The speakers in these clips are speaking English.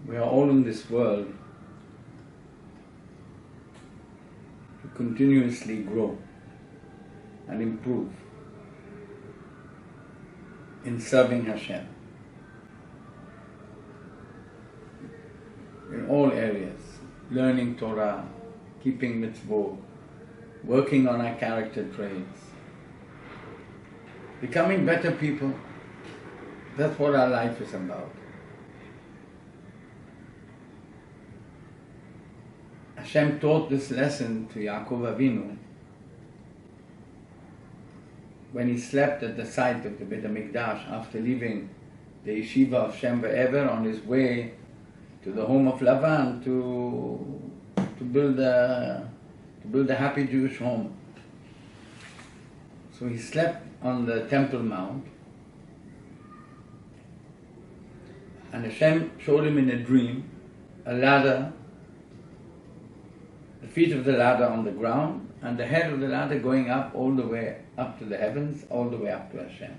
We are all in this world to continuously grow and improve in serving Hashem in all areas, learning Torah, keeping mitzvot, working on our character traits, becoming better people. That's what our life is about. Hashem taught this lesson to Yaakov Avinu when he slept at the site of the Beit HaMikdash after leaving the yeshiva of Shem Ve'ever on his way to the home of Lavan to build a happy Jewish home. So he slept on the Temple Mount, and Hashem showed him in a dream a ladder, the feet of the ladder on the ground, and the head of the ladder going up all the way up to the heavens, all the way up to Hashem.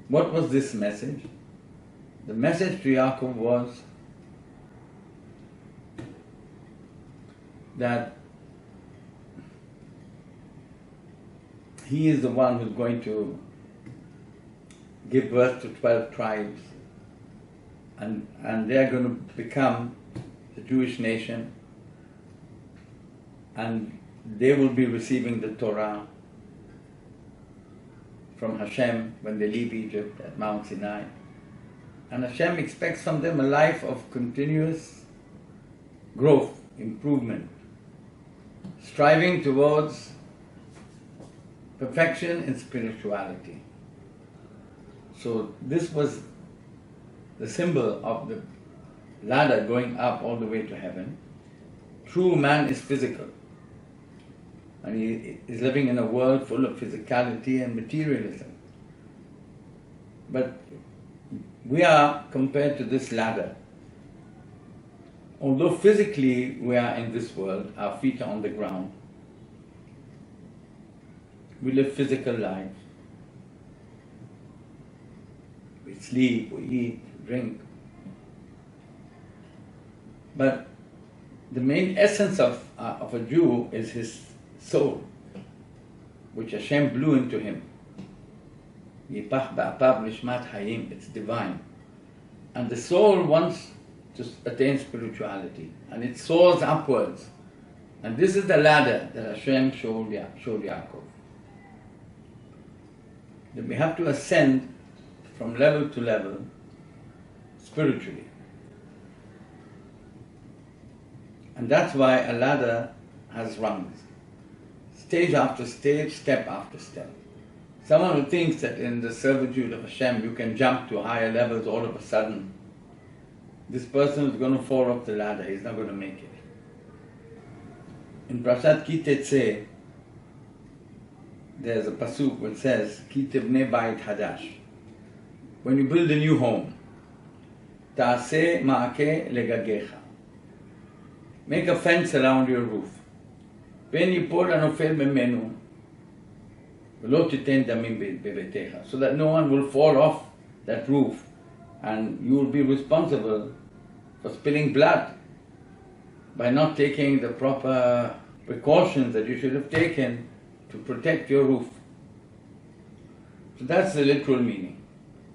What was this message? The message to Yaakov was that he is the one who's going to give birth to 12 tribes, and they're going to become the Jewish nation, and they will be receiving the Torah from Hashem when they leave Egypt at Mount Sinai. And Hashem expects from them a life of continuous growth, improvement, striving towards perfection in spirituality. So this was the symbol of the ladder going up all the way to heaven. True man is physical, and he is living in a world full of physicality and materialism. But we are compared to this ladder. Although physically we are in this world, our feet are on the ground, we live physical life. We sleep, we eat, drink. But the main essence of a Jew is his soul, which Hashem blew into him. It's divine. And the soul wants to attain spirituality, and it soars upwards. And this is the ladder that Hashem showed Yaakov. That we have to ascend from level to level spiritually. And that's why a ladder has rungs. Stage after stage, step after step. Someone who thinks that in the servitude of Hashem you can jump to higher levels all of a sudden, this person is going to fall off the ladder, he's not going to make it. In Parashat Ki Tetzeh, there's a pasuk which says, Ki tibnei bayit hadash. When you build a new home, ta'aseh ma'akeh legagecha. Make a fence around your roof. Pen yipol hanofel memenu, v'lo titen damim bebetecha. So that no one will fall off that roof, and you will be responsible for spilling blood by not taking the proper precautions that you should have taken to protect your roof. So that's the literal meaning.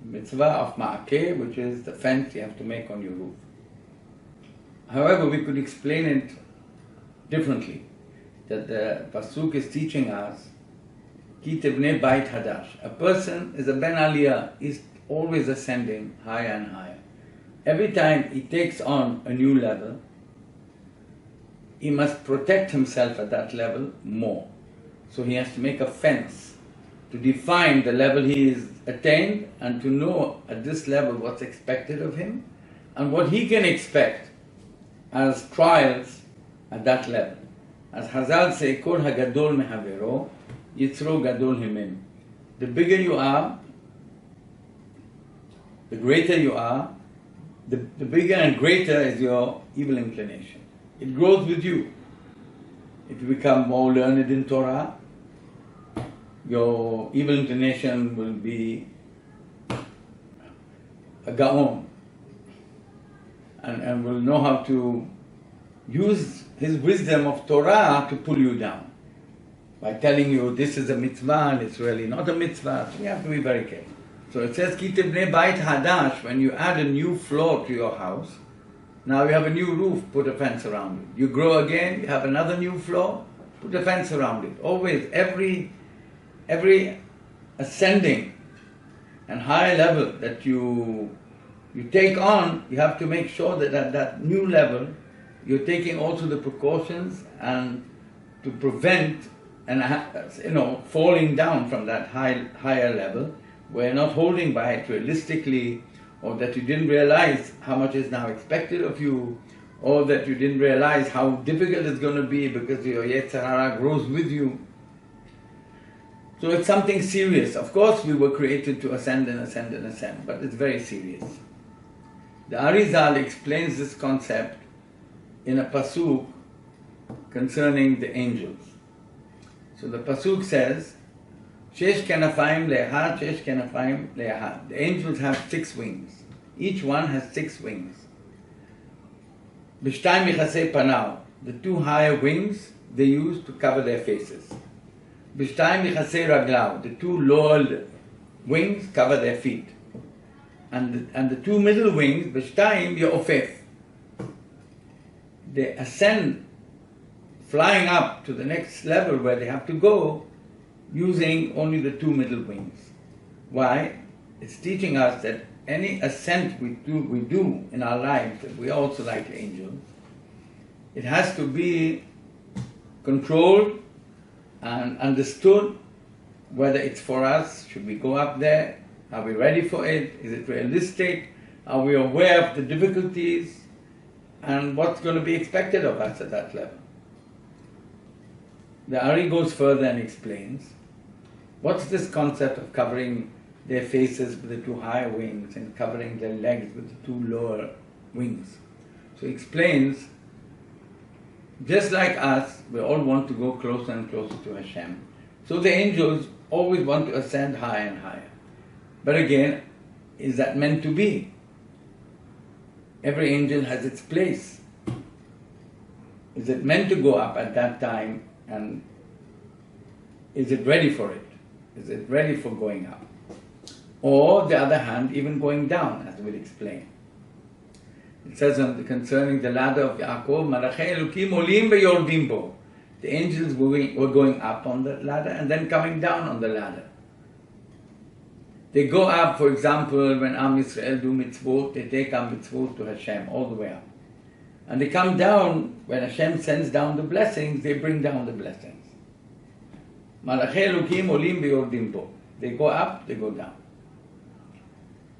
Mitzvah of ma'akeh, which is the fence you have to make on your roof. However, we could explain it differently, that the pasuk is teaching us, Ki tibnei bayit hadash. A person is a ben aliyah, is always ascending higher and higher. Every time he takes on a new level, he must protect himself at that level more. So he has to make a fence to define the level he is attained, and to know at this level what's expected of him and what he can expect as trials at that level. As Hazal say, Kol hagadol mehavero, yitzro gadol himem. The bigger you are, the greater you are, the bigger and greater is your evil inclination. It grows with you. If you become more learned in Torah, your evil inclination will be a gaon. and will know how to use his wisdom of Torah to pull you down by telling you this is a mitzvah and it's really not a mitzvah. So we have to be very careful. So it says, Ki tibnei bayit hadash, when you add a new floor to your house, now you have a new roof, put a fence around it. You grow again, you have another new floor, put a fence around it. Always, every ascending and higher level that you take on, you have to make sure that at that new level, you're taking also the precautions and to prevent falling down from that higher level, where you're not holding by it realistically, or that you didn't realize how much is now expected of you, or that you didn't realize how difficult it's going to be because your Yetzer Hara grows with you. So it's something serious. Of course we were created to ascend and ascend and ascend, but it's very serious. The Arizal explains this concept in a pasuk concerning the angels. So the pasuk says, Shesh kenafayim le'ehad, shesh kenafayim le'ehad. The angels have 6 wings. Each one has 6 wings. B'shtayim michasei panav. The 2 higher wings they use to cover their faces. B'shtayim michasei raglav. The 2 lower wings cover their feet. And the 2 middle wings, b'shtayim yo'ofef. They ascend, flying up to the next level where they have to go, using only the 2 middle wings. Why? It's teaching us that any ascent we do in our lives, that we are also like angels, it has to be controlled and understood whether it's for us. Should we go up there? Are we ready for it? Is it realistic? Are we aware of the difficulties and what's going to be expected of us at that level? The Ari goes further and explains, what's this concept of covering their faces with the 2 higher wings and covering their legs with the 2 lower wings? So he explains, just like us, we all want to go closer and closer to Hashem. So the angels always want to ascend higher and higher. But again, is that meant to be? Every angel has its place. Is it meant to go up at that time, and is it ready for it? Is it ready for going up? Or, the other hand, even going down, as we'll explain. It says concerning the ladder of Yaakov, Malachei Elokim olim veyordim bo. The angels were going up on the ladder and then coming down on the ladder. They go up, for example, when Am Yisrael do mitzvot, they take our mitzvot to Hashem all the way up. And they come down, when Hashem sends down the blessings, they bring down the blessings. Malachei Elokim olim veyordim bo. They go up, they go down.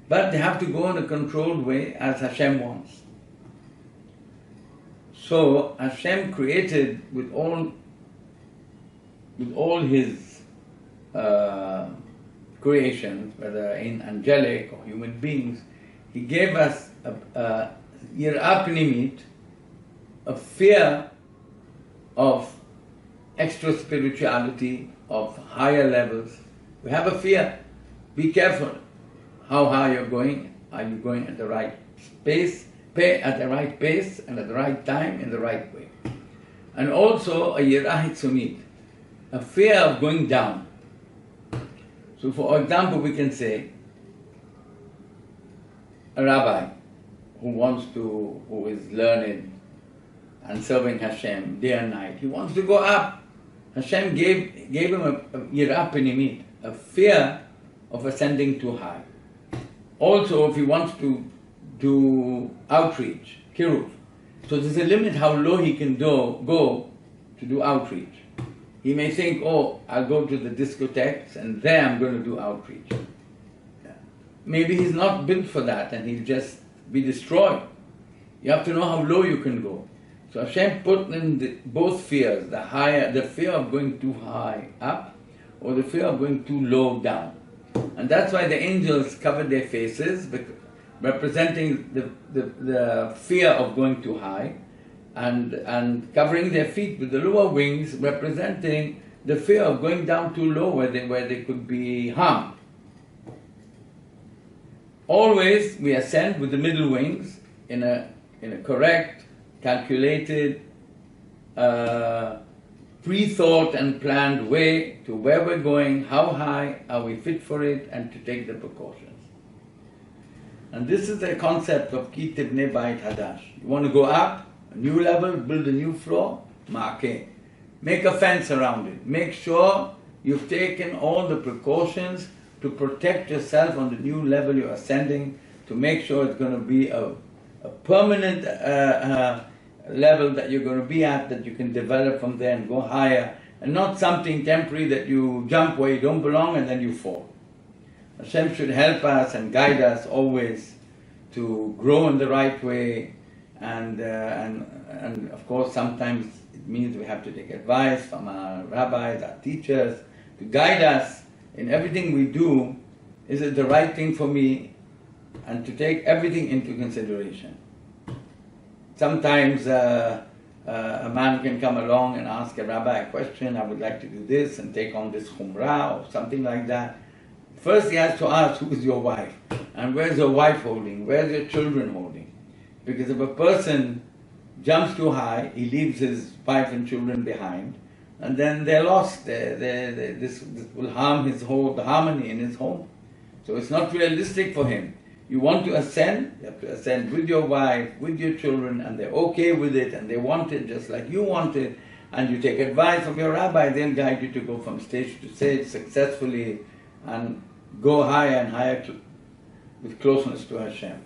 But they have to go in a controlled way as Hashem wants. So Hashem created with all His creations, whether in angelic or human beings, He gave us a yirah pnimit, a fear of extra spirituality, of higher levels. We have a fear. Be careful how high you're going. Are you going at the right pace? At the right pace and at the right time in the right way. And also a yirah hitzonit, a fear of going down. So for example, we can say, a rabbi who is learned and serving Hashem day and night, he wants to go up. Hashem gave him a yirah pnimit, a fear of ascending too high. Also, if he wants to do outreach, kiruv, so there's a limit how low he can go to do outreach. He may think, oh, I'll go to the discotheques and there I'm going to do outreach. Maybe he's not built for that and he'll just be destroyed. You have to know how low you can go. So Hashem put in both fears, the fear of going too high up or the fear of going too low down. And that's why the angels covered their faces, representing the fear of going too high, and covering their feet with the lower wings, representing the fear of going down too low where they could be harmed. Always we ascend with the middle wings in a in a correct, calculated, pre-thought and planned way to where we're going, how high are we fit for it, and to take the precautions. And this is the concept of Ki Tibnei Bayit Hadash. You want to go up, a new level, build a new floor, Ma'akeh. Make a fence around it. Make sure you've taken all the precautions to protect yourself on the new level you're ascending, to make sure it's going to be a permanent level that you're going to be at, that you can develop from there and go higher, and not something temporary that you jump where you don't belong and then you fall. Hashem should help us and guide us always to grow in the right way, and of course sometimes it means we have to take advice from our rabbis, our teachers, to guide us in everything we do. Is it the right thing for me? And to take everything into consideration. Sometimes a man can come along and ask a rabbi a question, I would like to do this and take on this chumrah or something like that. First he has to ask, who is your wife? And where's your wife holding? Where's your children holding? Because if a person jumps too high, he leaves his wife and children behind, and then they're lost. This will harm the harmony in his home. So it's not realistic for him. You want to ascend, you have to ascend with your wife, with your children, and they're okay with it, and they want it just like you want it, and you take advice from your rabbi, they'll guide you to go from stage to stage successfully, and go higher and higher with closeness to Hashem.